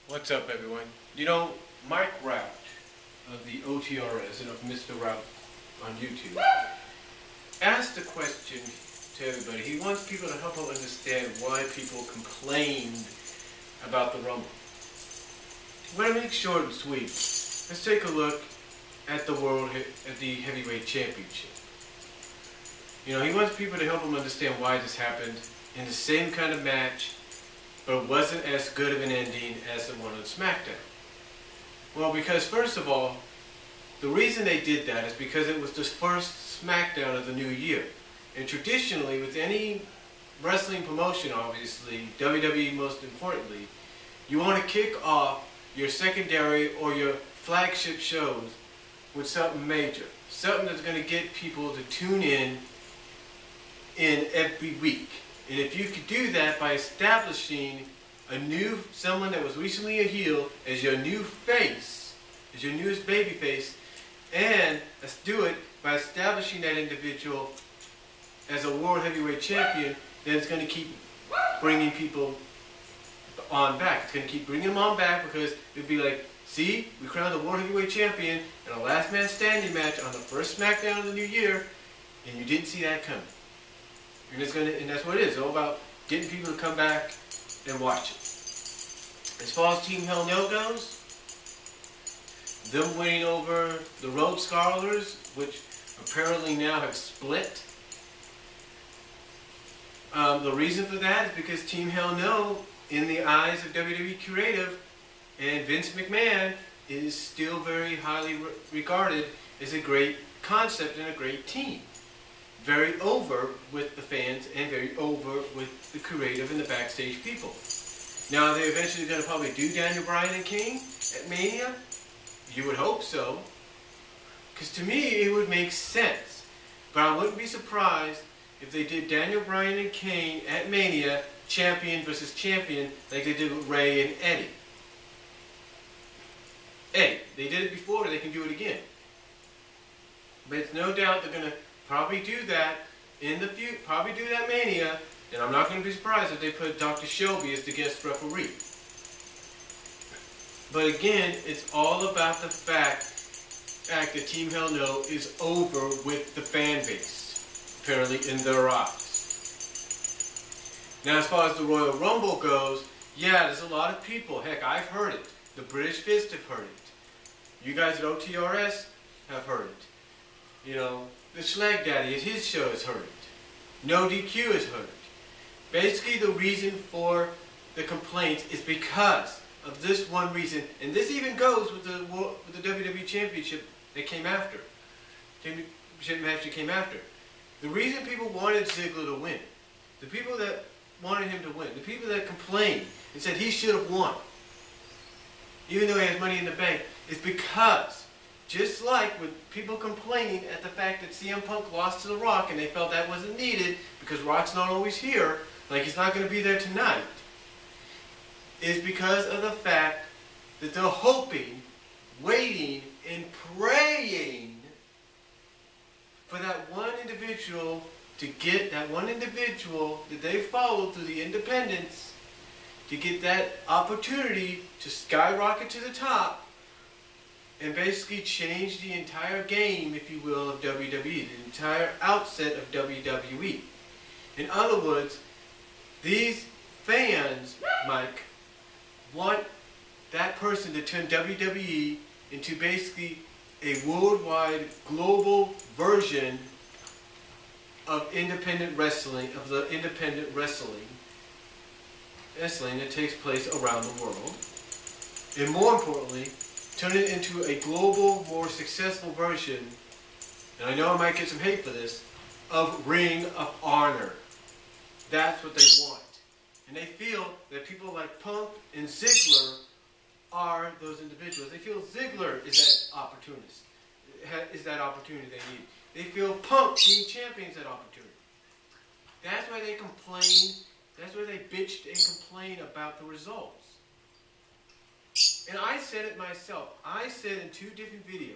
What's up, everyone? You know, Mike Routt of the OTRS and of Mr. Routt on YouTube asked a question to everybody. He wants people to help him understand why people complained about the Rumble. I'm going to make short and sweet. Let's take a look at the heavyweight championship. You know, he wants people to help him understand why this happened in the same kind of match, but it wasn't as good of an ending as the one on SmackDown. Well, because first of all, the reason they did that is because it was the first SmackDown of the new year. And traditionally, with any wrestling promotion, obviously, WWE most importantly, you want to kick off your secondary or your flagship shows with something major. Something that's going to get people to tune in every week. And if you could do that by establishing someone that was recently a heel as your new face, as your newest baby face, and let's do it by establishing that individual as a world heavyweight champion, then it's going to keep bringing people on back. It's going to keep bringing them on back because it'd be like, see, we crowned the world heavyweight champion in a last man standing match on the first SmackDown of the new year, and you didn't see that coming. And that's what it is. It's all about getting people to come back and watch it. As far as Team Hell No goes, them winning over the Road Scholars, which apparently now have split. The reason for that is because Team Hell No, in the eyes of WWE Creative and Vince McMahon, is still very highly regarded as a great concept and a great team. Very over with the fans and very over with the creative and the backstage people. Now, they're eventually going to probably do Daniel Bryan and King at Mania. You would hope so. Because to me, it would make sense. But I wouldn't be surprised if they did Daniel Bryan and Kane at Mania, champion versus champion, like they did with Ray and Eddie. Hey, they did it before, they can do it again. But it's no doubt they're going to probably do that in the future, probably do that Mania, and I'm not going to be surprised if they put Dr. Shelby as the guest referee. But again, it's all about the fact that Team Hell No is over with the fan base, apparently in their eyes. Now, as far as the Royal Rumble goes, yeah, there's a lot of people. Heck, I've heard it. The British Fist have heard it. You guys at OTRS have heard it. You know, the Schlag Daddy at his show has heard it. No DQ has heard it. Basically, the reason for the complaints is because of this one reason, and this even goes with the WWE Championship that came after. Championship match that came after. The reason people wanted Ziggler to win, the people that wanted him to win, the people that complained and said he should have won, even though he has money in the bank, is because, just like with people complaining at the fact that CM Punk lost to The Rock and they felt that wasn't needed because Rock's not always here, like he's not going to be there tonight, is because of the fact that they're hoping, waiting, and praying for that one individual to get that one individual that they followed through the independents to get that opportunity to skyrocket to the top and basically change the entire game, if you will, of WWE, the entire outset of WWE. In other words, these fans, Mike, want that person to turn WWE into basically a worldwide, global version of independent wrestling, of the independent wrestling that takes place around the world. And more importantly, turn it into a global, more successful version, and I know I might get some hate for this, of Ring of Honor. That's what they want. And they feel that people like Punk and Ziggler are those individuals. They feel Ziggler is that opportunist, is that opportunity they need. They feel Punk being champion is that opportunity. That's why they complain, that's why they bitched and complained about the results. And I said it myself. I said in 2 different videos.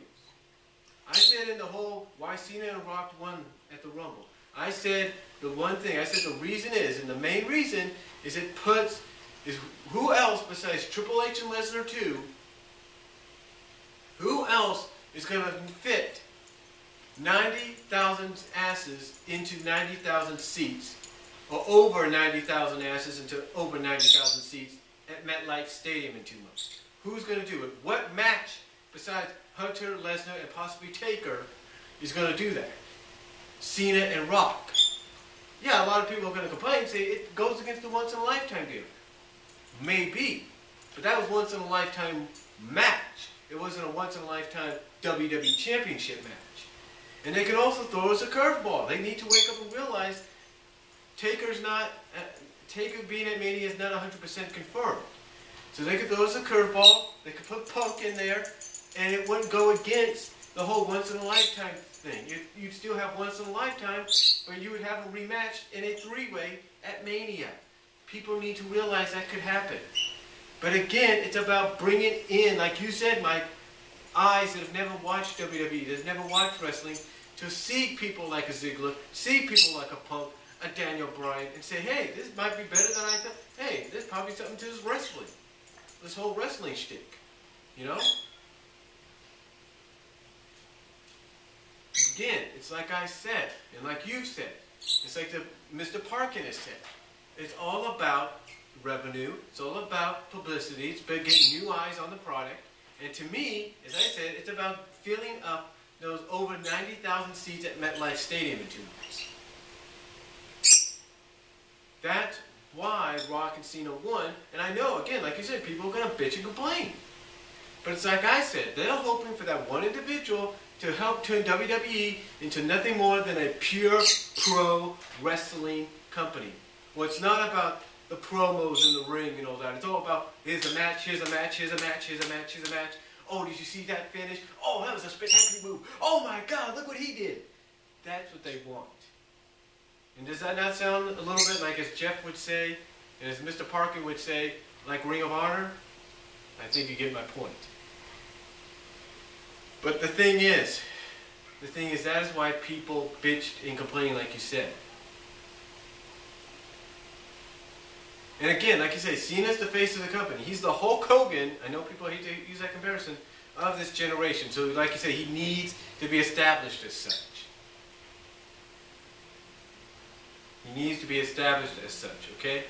I said in the whole why Cena and Rock won at the Rumble. I said the one thing, I said the reason is, and the main reason is it puts is who else besides Triple H and Lesnar 2, who else is going to fit 90,000 asses into 90,000 seats, or over 90,000 asses into over 90,000 seats at MetLife Stadium in 2 months? Who's going to do it? What match besides Hunter, Lesnar, and possibly Taker is going to do that? Cena and Rock. Yeah, a lot of people are going to complain and say it goes against the once-in-a-lifetime deal. Maybe. But that was once-in-a-lifetime match. It wasn't a once-in-a-lifetime WWE Championship match. And they can also throw us a curveball. They need to wake up and realize Taker being at Mania is not 100% confirmed. So they could throw us a curveball, they could put Punk in there, and it wouldn't go against the whole once-in-a-lifetime thing. You'd still have once-in-a-lifetime, but you would have a rematch in a 3-way at Mania. People need to realize that could happen. But again, it's about bringing in, like you said, Mike, eyes that have never watched WWE, that have never watched wrestling, to see people like a Ziggler, see people like a Punk, a Daniel Bryan, and say, hey, this might be better than I thought. Hey, there's probably something to this wrestling. This whole wrestling shtick. You know? Again, it's like I said, and like you've said. It's like Mr. Parkin has said. It's all about revenue. It's all about publicity. It's about getting new eyes on the product. And to me, as I said, it's about filling up those over 90,000 seats at MetLife Stadium in 2 months. That's why Rock and Cena won. And I know, again, like you said, people are going to bitch and complain. But it's like I said, they're hoping for that one individual to help turn WWE into nothing more than a pure pro wrestling company. Well, it's not about the promos in the ring and all that. It's all about, here's a match, here's a match, here's a match, here's a match, here's a match. Oh, did you see that finish? Oh, that was a spectacular move. Oh my God, look what he did. That's what they want. And does that not sound a little bit like, as Jeff would say, and as Mr. Parker would say, like Ring of Honor? I think you get my point. But the thing is that is why people bitched and complained, like you said. And again, like you say, Cena's the face of the company. He's the Hulk Hogan, I know people hate to use that comparison, of this generation. So like you say, he needs to be established as such. He needs to be established as such, okay?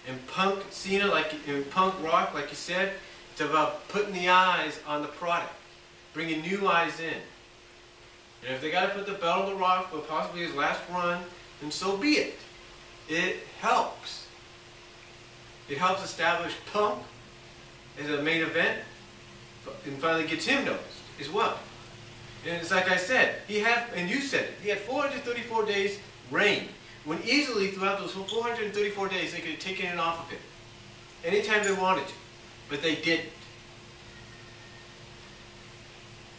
And Punk, Cena, and Punk Rock, like you said, it's about putting the eyes on the product, bringing new eyes in. And if they got to put the belt on the Rock for possibly his last run, then so be it. It helps. It helps establish Punk as a main event and finally gets him noticed as well. And it's like I said, he had, and you said it, he had 434 days reign, when easily throughout those 434 days they could have taken it off of him anytime they wanted to, but they didn't.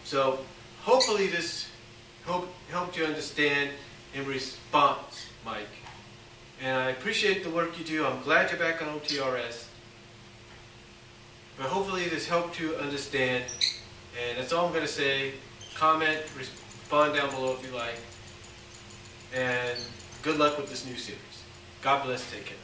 So hopefully this helped you understand in response, Mike. And I appreciate the work you do. I'm glad you're back on OTRS. But hopefully this helped you understand. And that's all I'm going to say. Comment, respond down below if you like. And good luck with this new series. God bless. Take care.